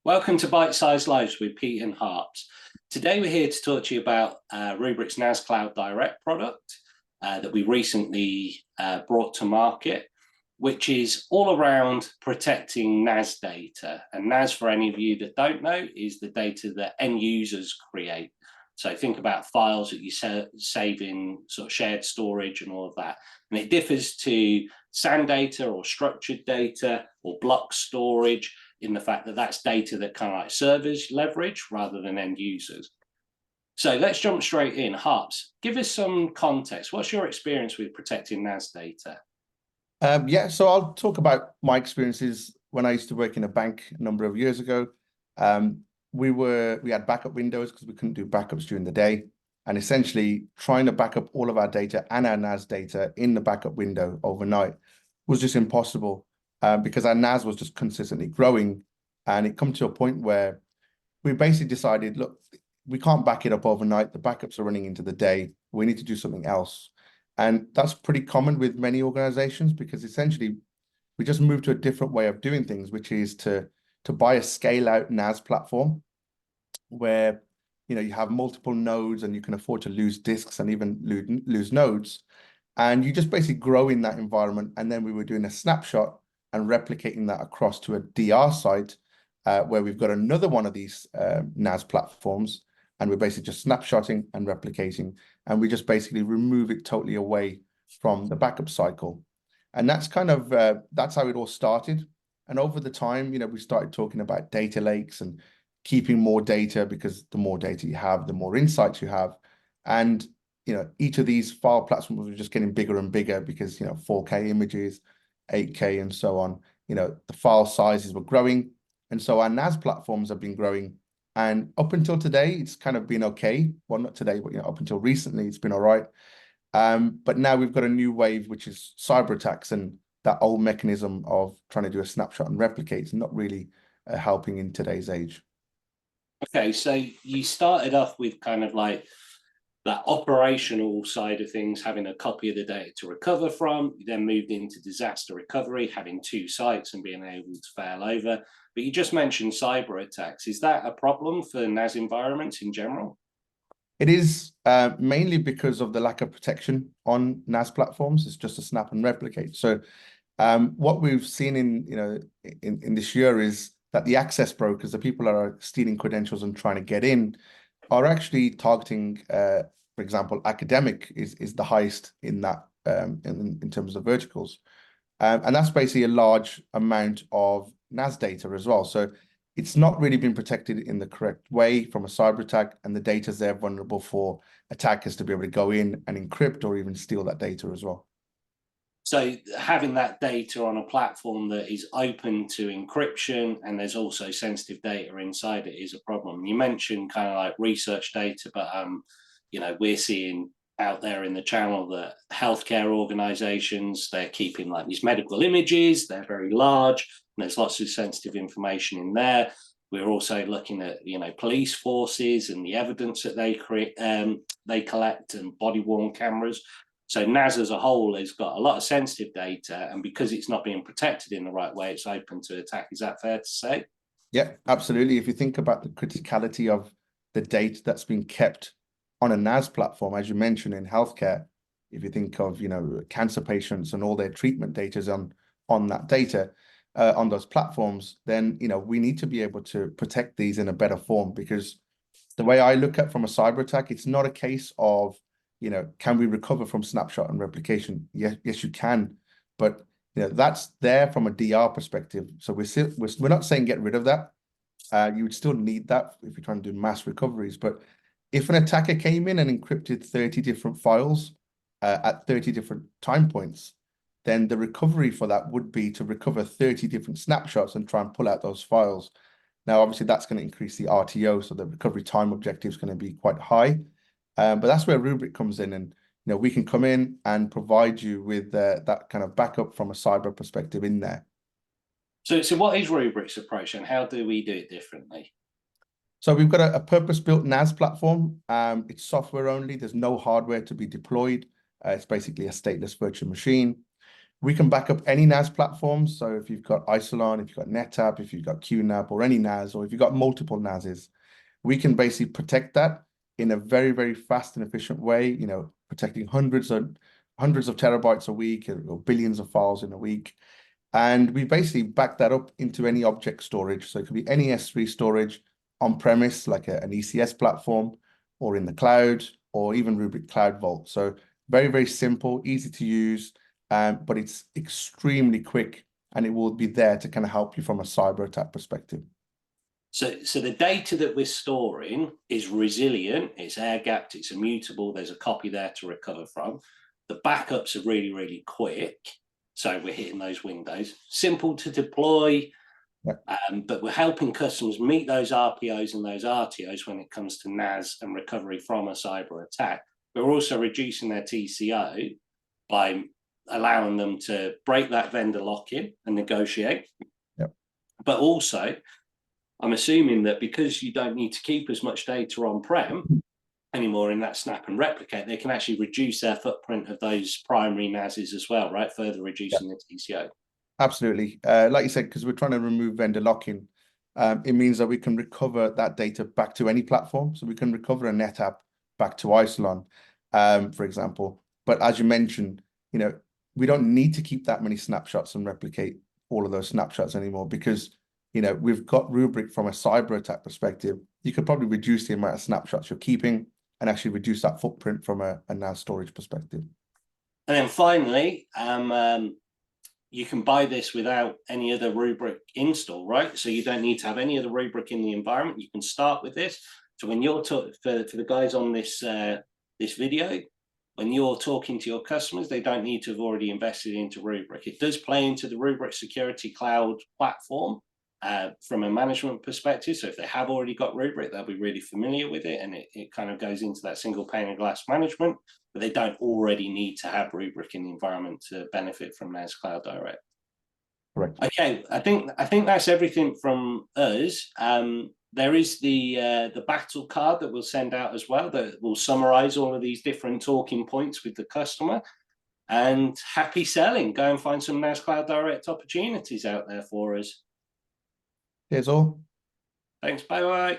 Welcome to Bite-Sized Lives with Pete and Harps. Today we're here to talk to you about Rubrik's NAS Cloud Direct product that we recently brought to market, which is all around protecting NAS data. And NAS, for any of you that don't know, is the data that end users create. So think about files that you save in sort of shared storage and all of that. And it differs to SAN data or structured data or block storage, in the fact that that's data that kind of like servers leverage rather than end users. So let's jump straight in. Harps, give us some context. What's your experience with protecting NAS data? So I'll talk about my experiences when I used to work in a bank a number of years ago. We had backup windows because we couldn't do backups during the day. And essentially trying to back up all of our data and our NAS data in the backup window overnight was just impossible. Because our NAS was just consistently growing, and it come to a point where we basically decided, look, we can't back it up overnight. The backups are running into the day. We need to do something else. And that's pretty common with many organizations, because essentially we just moved to a different way of doing things, which is to buy a scale out NAS platform where you have multiple nodes and you can afford to lose disks and even lose nodes. And you just basically grow in that environment. And then we were doing a snapshot and replicating that across to a DR site where we've got another one of these NAS platforms, and we're basically just snapshotting and replicating, and we just basically remove it totally away from the backup cycle. And that's kind of, that's how it all started. And over the time, we started talking about data lakes and keeping more data, because the more data you have, the more insights you have. And, each of these file platforms were just getting bigger and bigger because, 4K images, 8K and so on, the file sizes were growing. And so our NAS platforms have been growing. And up until today, it's kind of been okay. Well, not today, but up until recently, it's been all right. But now we've got a new wave, which is cyber attacks, and that old mechanism of trying to do a snapshot and replicate is not really helping in today's age. Okay, so you started off with kind of like that operational side of things, having a copy of the data to recover from. You then moved into disaster recovery, having two sites and being able to fail over. But you just mentioned cyber attacks. Is that a problem for NAS environments in general? It is mainly because of the lack of protection on NAS platforms. It's just a snap and replicate. So what we've seen in this year is that the access brokers, the people that are stealing credentials and trying to get in, are actually targeting, for example, academic is the highest in that in terms of verticals. And that's basically a large amount of NAS data as well. So it's not really been protected in the correct way from a cyber attack, and the data is there vulnerable for attackers to be able to go in and encrypt or even steal that data as well. So having that data on a platform that is open to encryption and there's also sensitive data inside it is a problem. You mentioned kind of like research data, but we're seeing out there in the channel that healthcare organizations, they're keeping like these medical images, they're very large, and there's lots of sensitive information in there. We're also looking at police forces and the evidence that they collect, and body-worn cameras. So NAS as a whole has got a lot of sensitive data, and because it's not being protected in the right way, it's open to attack. Is that fair to say? Yeah, absolutely. If you think about the criticality of the data that's been kept on a NAS platform, as you mentioned in healthcare, if you think of cancer patients and all their treatment data is on that data, on those platforms, then we need to be able to protect these in a better form. Because the way I look at from a cyber attack, it's not a case of can we recover from snapshot and replication? Yes, you can, but that's there from a DR perspective. So we're not saying get rid of that. You would still need that if you're trying to do mass recoveries. But if an attacker came in and encrypted 30 different files at 30 different time points, then the recovery for that would be to recover 30 different snapshots and try and pull out those files. Now, obviously, that's going to increase the RTO, so the recovery time objective is going to be quite high. But that's where Rubrik comes in, and we can come in and provide you with that kind of backup from a cyber perspective in there. So what is Rubrik's approach, and how do we do it differently? So we've got a purpose-built NAS platform. It's software only. There's no hardware to be deployed. It's basically a stateless virtual machine. We can back up any NAS platform. So if you've got Isilon, if you've got NetApp, if you've got QNAP or any NAS, or if you've got multiple NASs, we can basically protect that in a very, very fast and efficient way, you know, protecting hundreds of terabytes a week or billions of files in a week. And we basically back that up into any object storage. So it could be any S3 storage on premise, like an ECS platform, or in the cloud, or even Rubrik Cloud Vault. So very, very simple, easy to use, but it's extremely quick, and it will be there to kind of help you from a cyber attack perspective. So the data that we're storing is resilient, it's air-gapped, it's immutable, there's a copy there to recover from. The backups are really, really quick. So we're hitting those windows. Simple to deploy, but we're helping customers meet those RPOs and those RTOs when it comes to NAS and recovery from a cyber attack. We're also reducing their TCO by allowing them to break that vendor lock-in and negotiate. Yep. But also, I'm assuming that because you don't need to keep as much data on-prem anymore in that snap and replicate, they can actually reduce their footprint of those primary NASs as well, right? Further reducing the TCO. Absolutely. Like you said, because we're trying to remove vendor lock-in, it means that we can recover that data back to any platform. So we can recover a NetApp back to Isilon, for example. But as you mentioned, you know, we don't need to keep that many snapshots and replicate all of those snapshots anymore, because, you know, we've got Rubrik from a cyber attack perspective. You could probably reduce the amount of snapshots you're keeping and actually reduce that footprint from a NAS storage perspective. And then finally, you can buy this without any other Rubrik install, right? So you don't need to have any other Rubrik in the environment. You can start with this. So when you're talking for the guys on this this video, when you're talking to your customers, they don't need to have already invested into Rubrik. It does play into the Rubrik Security Cloud platform from a management perspective. So if they have already got Rubrik, they'll be really familiar with it, and it kind of goes into that single pane of glass management, but they don't already need to have Rubrik in the environment to benefit from NAS Cloud Direct. Correct. Okay, I think that's everything from us. There is the battle card that we'll send out as well that will summarize all of these different talking points with the customer. And happy selling. Go and find some NAS Cloud Direct opportunities out there for us. Here's all. Thanks. Bye-bye.